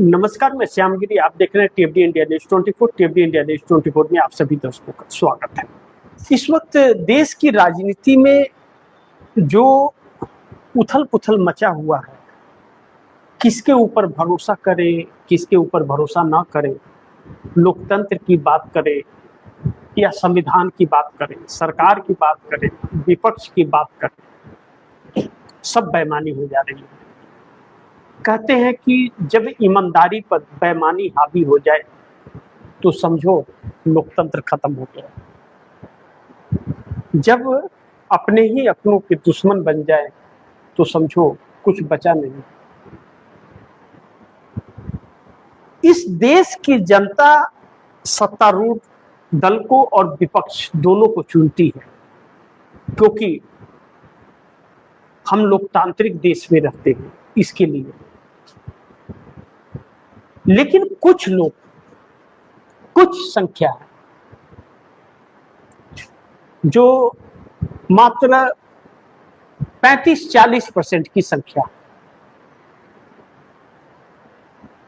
नमस्कार, मैं श्यामगिरी। आप देख रहे हैं टीएफडी इंडिया न्यूज 24। टीएफडी इंडिया न्यूज 24 में आप सभी दर्शकों का स्वागत है। इस वक्त देश की राजनीति में जो उथल पुथल मचा हुआ है, किसके ऊपर भरोसा करें, किसके ऊपर भरोसा ना करें, लोकतंत्र की बात करें या संविधान की बात करें, सरकार की बात करें, विपक्ष की बात करें, सब बेईमानी हो जा रही है। कहते हैं कि जब ईमानदारी पर बेईमानी हावी हो जाए तो समझो लोकतंत्र खत्म हो गया। जब अपने ही अपनों के दुश्मन बन जाए तो समझो कुछ बचा नहीं। इस देश की जनता सत्तारूढ़ दल को और विपक्ष दोनों को चुनती है, क्योंकि हम लोकतांत्रिक देश में रहते हैं, इसके लिए। लेकिन कुछ लोग, कुछ संख्या है जो मात्र 35-40% की संख्या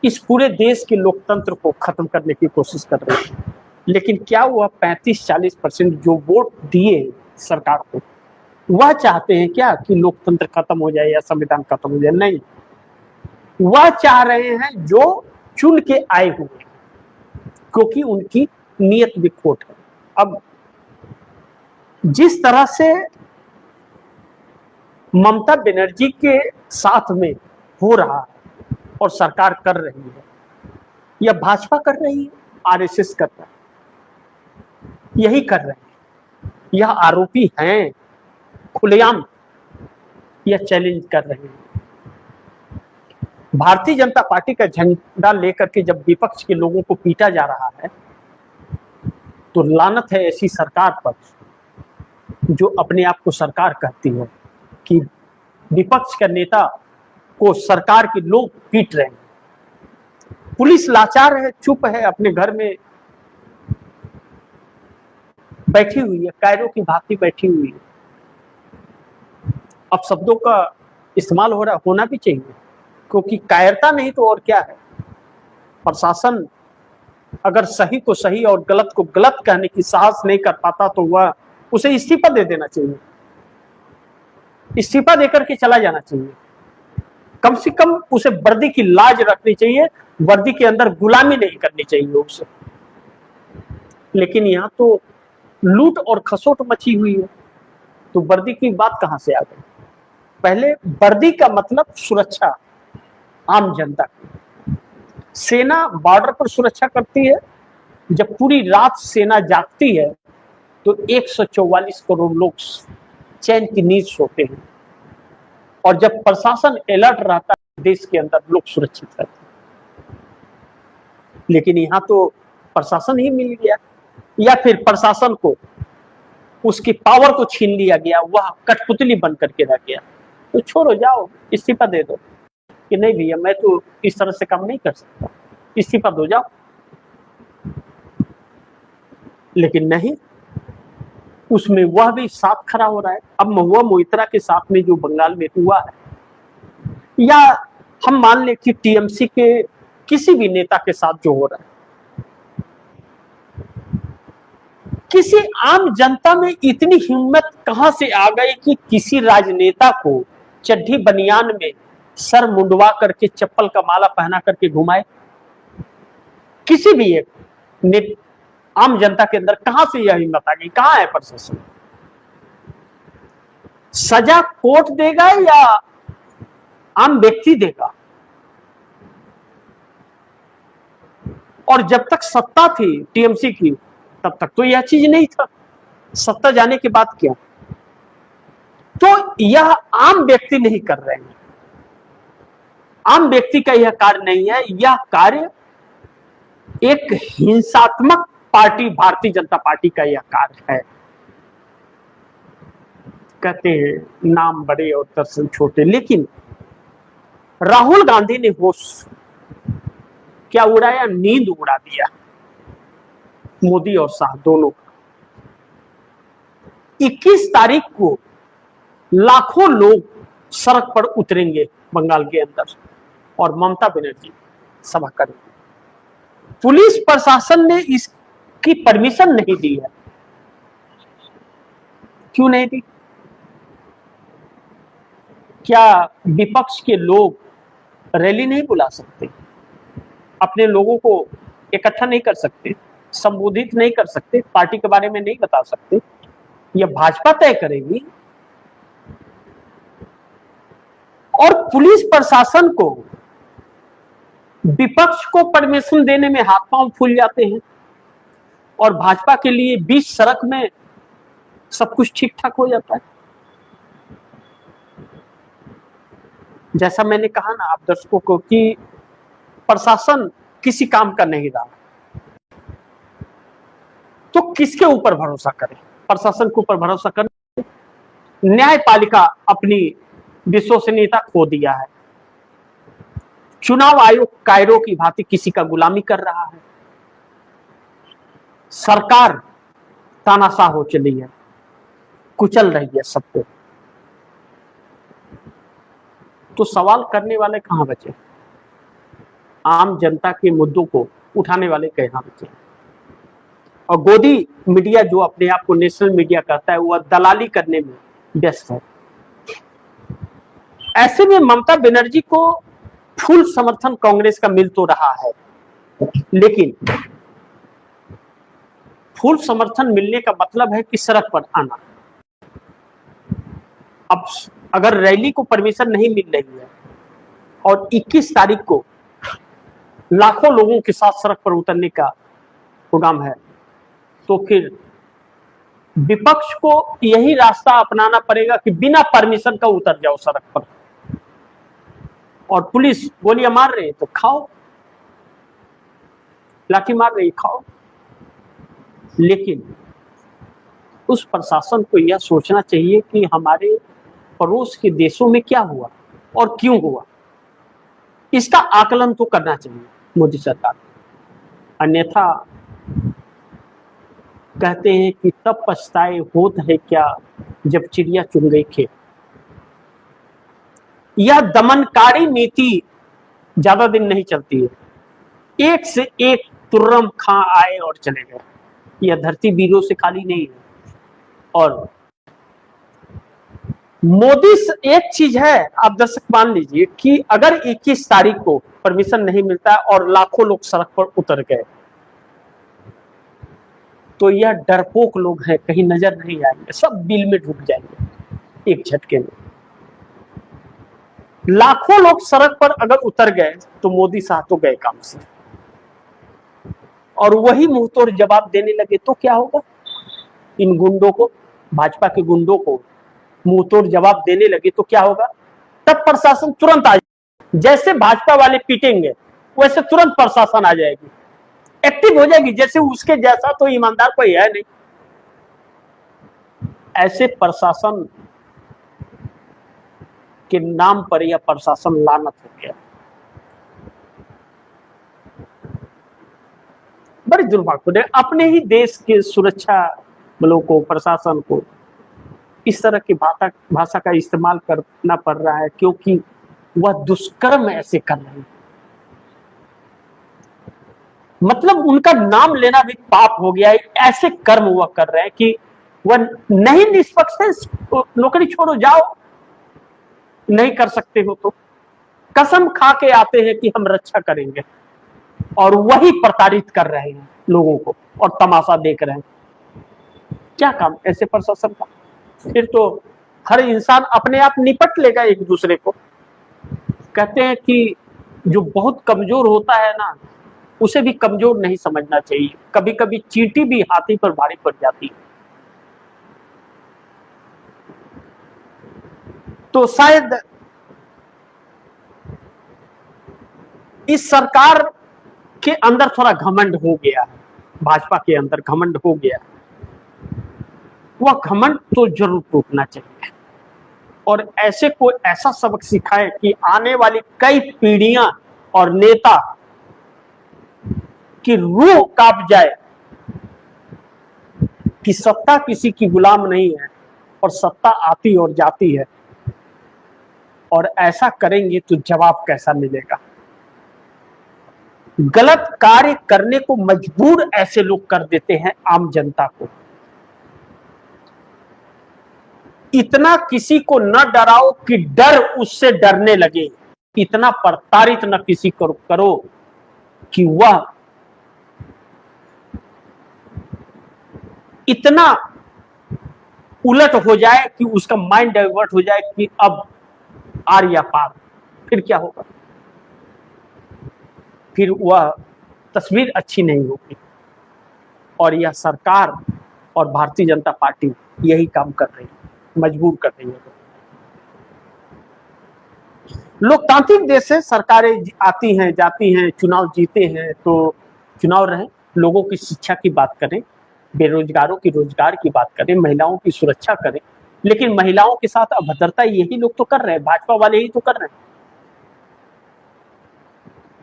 इस पूरे देश के लोकतंत्र को खत्म करने की कोशिश कर रहे हैं। लेकिन क्या वह 35-40% जो वोट दिए सरकार को, वह चाहते हैं क्या कि लोकतंत्र खत्म हो जाए या संविधान खत्म हो जाए? नहीं, वह चाह रहे हैं जो चुन के आए हुए, क्योंकि उनकी नीयत भी खोट है। अब जिस तरह से ममता बनर्जी के साथ में हो रहा है और सरकार कर रही है, या भाजपा कर रही है, आरएसएस कर रहा है, यही कर रहे हैं। यह आरोपी हैं, खुलेआम यह चैलेंज कर रहे हैं। भारतीय जनता पार्टी का झंडा लेकर के जब विपक्ष के लोगों को पीटा जा रहा है तो लानत है ऐसी सरकार पर जो अपने आप को सरकार कहती है, कि विपक्ष का नेता को सरकार के लोग पीट रहे हैं। पुलिस लाचार है, चुप है, अपने घर में बैठी हुई है, कायरों की भांति बैठी हुई है। अब शब्दों का इस्तेमाल हो रहा, होना भी चाहिए, क्योंकि कायरता नहीं तो और क्या है। प्रशासन अगर सही को सही और गलत को गलत कहने की साहस नहीं कर पाता तो वह उसे इस्तीफा दे देना चाहिए, इस्तीफा देकर के चला जाना चाहिए। कम से कम उसे वर्दी की लाज रखनी चाहिए, वर्दी के अंदर गुलामी नहीं करनी चाहिए उसे। लेकिन यहाँ तो लूट और खसोट मची हुई है, तो वर्दी की बात कहां से आ गई? पहले वर्दी का मतलब सुरक्षा, आम जनता की। सेना बॉर्डर पर सुरक्षा करती है। जब पूरी रात सेना जागती है तो 144 करोड़ लोग चैन की नींद सोते हैं, और जब प्रशासन अलर्ट रहता है देश के अंदर, लोग सुरक्षित रहते हैं। लेकिन यहां तो प्रशासन ही मिल गया, या फिर प्रशासन को उसकी पावर को छीन लिया गया, वह कठपुतली बन करके रह गया। तो छोड़ो, जाओ इस्तीफा दे दो कि नहीं भैया मैं तो इस तरह से काम नहीं कर सकता, इस्तीफा दो, जाओ। लेकिन नहीं, उसमें वह भी साथ खड़ा हो रहा है। अब महुआ मोइत्रा के साथ में जो बंगाल में हुआ है, या हम मान ले कि टीएमसी के किसी भी नेता के साथ जो हो रहा है, किसी आम जनता में इतनी हिम्मत कहां से आ गई कि किसी राजनेता को चड्ढी बनियान में सर मुंडवा करके चप्पल का माला पहना करके घुमाए? किसी भी एक आम जनता के अंदर कहां से यह हिम्मत आ गई? कहां है प्रशासन? सजा कोर्ट देगा या आम व्यक्ति देगा? और जब तक सत्ता थी टीएमसी की, तब तक तो यह चीज नहीं था। सत्ता जाने के बाद क्या? तो यह आम व्यक्ति नहीं कर रहे हैं, आम व्यक्ति का यह कार्य नहीं है। यह कार्य एक हिंसात्मक पार्टी, भारतीय जनता पार्टी का यह कार्य है। कहते हैं नाम बड़े और दर्शन छोटे, लेकिन राहुल गांधी ने होश क्या उड़ाया? नींद उड़ा दिया मोदी और शाह दोनों। 21 तारीख को लाखों लोग सड़क पर उतरेंगे बंगाल के अंदर, और ममता बनर्जी सभा करेगी। पुलिस प्रशासन ने इसकी परमिशन नहीं दी है। क्यों नहीं दी? क्या विपक्ष के लोग रैली नहीं बुला सकते? अपने लोगों को इकट्ठा नहीं कर सकते? संबोधित नहीं कर सकते? पार्टी के बारे में नहीं बता सकते? यह भाजपा तय करेगी। और पुलिस प्रशासन को विपक्ष को परमिशन देने में हाथ पांव फूल जाते हैं, और भाजपा के लिए बीच सड़क में सब कुछ ठीक ठाक हो जाता है। जैसा मैंने कहा ना आप दर्शकों को कि प्रशासन किसी काम का नहीं रहा, तो किसके ऊपर भरोसा करें? प्रशासन के ऊपर भरोसा करें? न्यायपालिका अपनी विश्वसनीयता खो दिया है। चुनाव आयोग कायरों की भांति किसी का गुलामी कर रहा है। सरकार तानाशाह हो चली है, कुचल रही है सबको। तो सवाल करने वाले कहां बचे? आम जनता के मुद्दों को उठाने वाले कहां बचे? और गोदी मीडिया जो अपने आप को नेशनल मीडिया कहता है, वह दलाली करने में व्यस्त है। ऐसे में ममता बनर्जी को फुल समर्थन कांग्रेस का मिल तो रहा है, लेकिन फुल समर्थन मिलने का मतलब है कि सड़क पर आना। अब अगर रैली को परमिशन नहीं मिल रही है और 21 तारीख को लाखों लोगों के साथ सड़क पर उतरने का प्रोग्राम है, तो फिर विपक्ष को यही रास्ता अपनाना पड़ेगा कि बिना परमिशन का उतर जाओ सड़क पर, और पुलिस गोलियां मार रही है तो खाओ, लाठी मार रही खाओ। लेकिन उस प्रशासन को यह सोचना चाहिए कि हमारे पड़ोस के देशों में क्या हुआ और क्यों हुआ, इसका आकलन तो करना चाहिए मोदी सरकार। अन्यथा कहते हैं कि तब पछताए होत है क्या जब चिड़िया चुन गई खेत। यह दमनकारी नीति ज्यादा दिन नहीं चलती है। एक से एक तुर्रम खां आए और चले गए। यह धरती वीरों से खाली नहीं है। और मोदी से एक चीज है, आप दर्शक मान लीजिए कि अगर 21 तारीख को परमिशन नहीं मिलता और लाखों लोग सड़क पर उतर गए, तो यह डरपोक लोग हैं, कहीं नजर नहीं आएंगे, सब बिल में ढुक जाएंगे एक झटके में। लाखों लोग सड़क पर अगर उतर गए तो मोदी साहब तो गए काम से, और वही मुंह तोड़ जवाब देने लगे तो क्या होगा? इन गुंडों को, भाजपा के गुंडों को मुंह तोड़ जवाब देने लगे तो क्या होगा? तब प्रशासन तुरंत आ जाएगी। जैसे भाजपा वाले पीटेंगे वैसे तुरंत प्रशासन आ जाएगी, एक्टिव हो जाएगी। जैसे उसके जैसा तो ईमानदार कोई है नहीं। ऐसे प्रशासन के नाम पर यह प्रशासन लानत हो गया। बड़ी दुर्भाग्य, अपने ही देश के सुरक्षा बलों को, प्रशासन को इस तरह की भाषा का इस्तेमाल करना पड़ रहा है, क्योंकि वह दुष्कर्म ऐसे कर रहे हैं। मतलब उनका नाम लेना भी पाप हो गया है। ऐसे कर्म वह कर रहे हैं कि वह नहीं निष्पक्ष है। नौकरी छोड़ो, जाओ, नहीं कर सकते हो तो कसम खा के आते हैं कि हम रक्षा करेंगे, और वही प्रताड़ित कर रहे हैं लोगों को और तमाशा देख रहे हैं। क्या काम ऐसे प्रशासन का? फिर तो हर इंसान अपने आप निपट लेगा एक दूसरे को। कहते हैं कि जो बहुत कमजोर होता है ना, उसे भी कमजोर नहीं समझना चाहिए। कभी कभी चींटी भी हाथी पर भारी पड़ जाती है। तो शायद इस सरकार के अंदर थोड़ा घमंड हो गया है, भाजपा के अंदर घमंड हो गया। वह घमंड तो जरूर टूटना चाहिए, और ऐसे को ऐसा सबक सिखाए कि आने वाली कई पीढ़ियां और नेता की रूह कांप जाए कि सत्ता किसी की गुलाम नहीं है, और सत्ता आती और जाती है, और ऐसा करेंगे तो जवाब कैसा मिलेगा। गलत कार्य करने को मजबूर ऐसे लोग कर देते हैं आम जनता को। इतना किसी को न डराओ कि डर उससे डरने लगे, इतना प्रताड़ित न किसी को करो कि वह इतना उलट हो जाए कि उसका माइंड डाइवर्ट हो जाए कि अब आर या पार। फिर क्या होगा? फिर वह तस्वीर अच्छी नहीं होगी। और यह सरकार और भारतीय जनता पार्टी यही काम कर रही है, मजबूर कर रही है। लोकतांत्रिक देश से सरकारें आती हैं जाती हैं, चुनाव जीते हैं तो चुनाव रहे, लोगों की शिक्षा की बात करें, बेरोजगारों की रोजगार की बात करें, महिलाओं की सुरक्षा करें, लेकिन महिलाओं के साथ अभद्रता यही लोग तो कर रहे हैं, भाजपा वाले ही तो कर रहे हैं।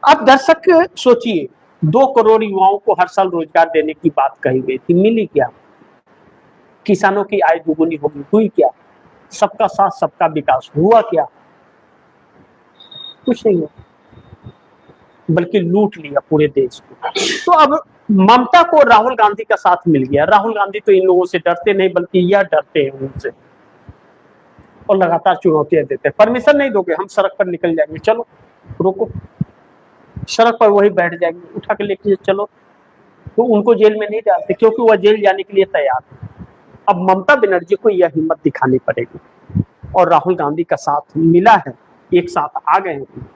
अब दर्शक सोचिए, 2 करोड़ युवाओं को हर साल रोजगार देने की बात कही गई थी, मिली क्या? किसानों की आय दुगुनी होगी, हुई क्या? सबका साथ सबका विकास हुआ क्या? कुछ नहीं हुआ, बल्कि लूट लिया पूरे देश को। तो अब ममता को राहुल गांधी का साथ मिल गया। राहुल गांधी तो इन लोगों से डरते नहीं, बल्कि यह डरते हैं उनसे और लगातार चुनौतियां देते हैं। परमिशन नहीं दोगे, हम सड़क पर निकल जाएंगे। चलो रोको, सड़क पर वही बैठ जाएंगे, उठा के लेके चलो। तो उनको जेल में नहीं डालते क्योंकि वह जेल जाने के लिए तैयार है। अब ममता बनर्जी को यह हिम्मत दिखानी पड़ेगी और राहुल गांधी का साथ मिला है, एक साथ आ गए हैं।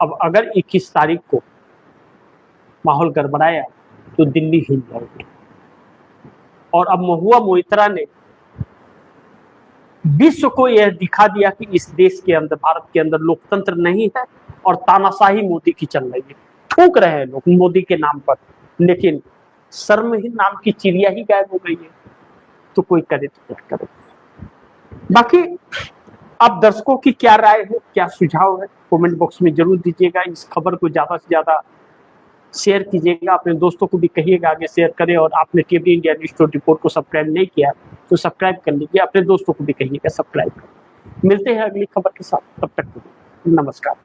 अब अगर 21 तारीख को माहौल गड़बड़ाया तो दिल्ली हिल जाएगी। और अब महुआ मोइत्रा ने विश्व को यह दिखा दिया कि इस देश के अंदर, भारत के अंदर लोकतंत्र नहीं है और तानाशाही मोदी की चल रही है। थूक रहे हैं लोग मोदी के नाम पर, लेकिन शर्महीन नाम की चिड़िया ही गायब हो गई है। तो कोई करे तो क्या करे। बाकी अब दर्शकों की क्या राय है, क्या सुझाव है, कमेंट बॉक्स में जरूर दीजिएगा। इस खबर को ज्यादा से ज्यादा शेयर कीजिएगा, अपने दोस्तों को भी कहिएगा आगे शेयर करें। और आपने टीवी इंडिया न्यूज़ 24 को सब्सक्राइब नहीं किया तो सब्सक्राइब कर लीजिए, अपने दोस्तों को भी कहिएगा सब्सक्राइब करें। मिलते हैं अगली खबर के साथ, तब तक नमस्कार।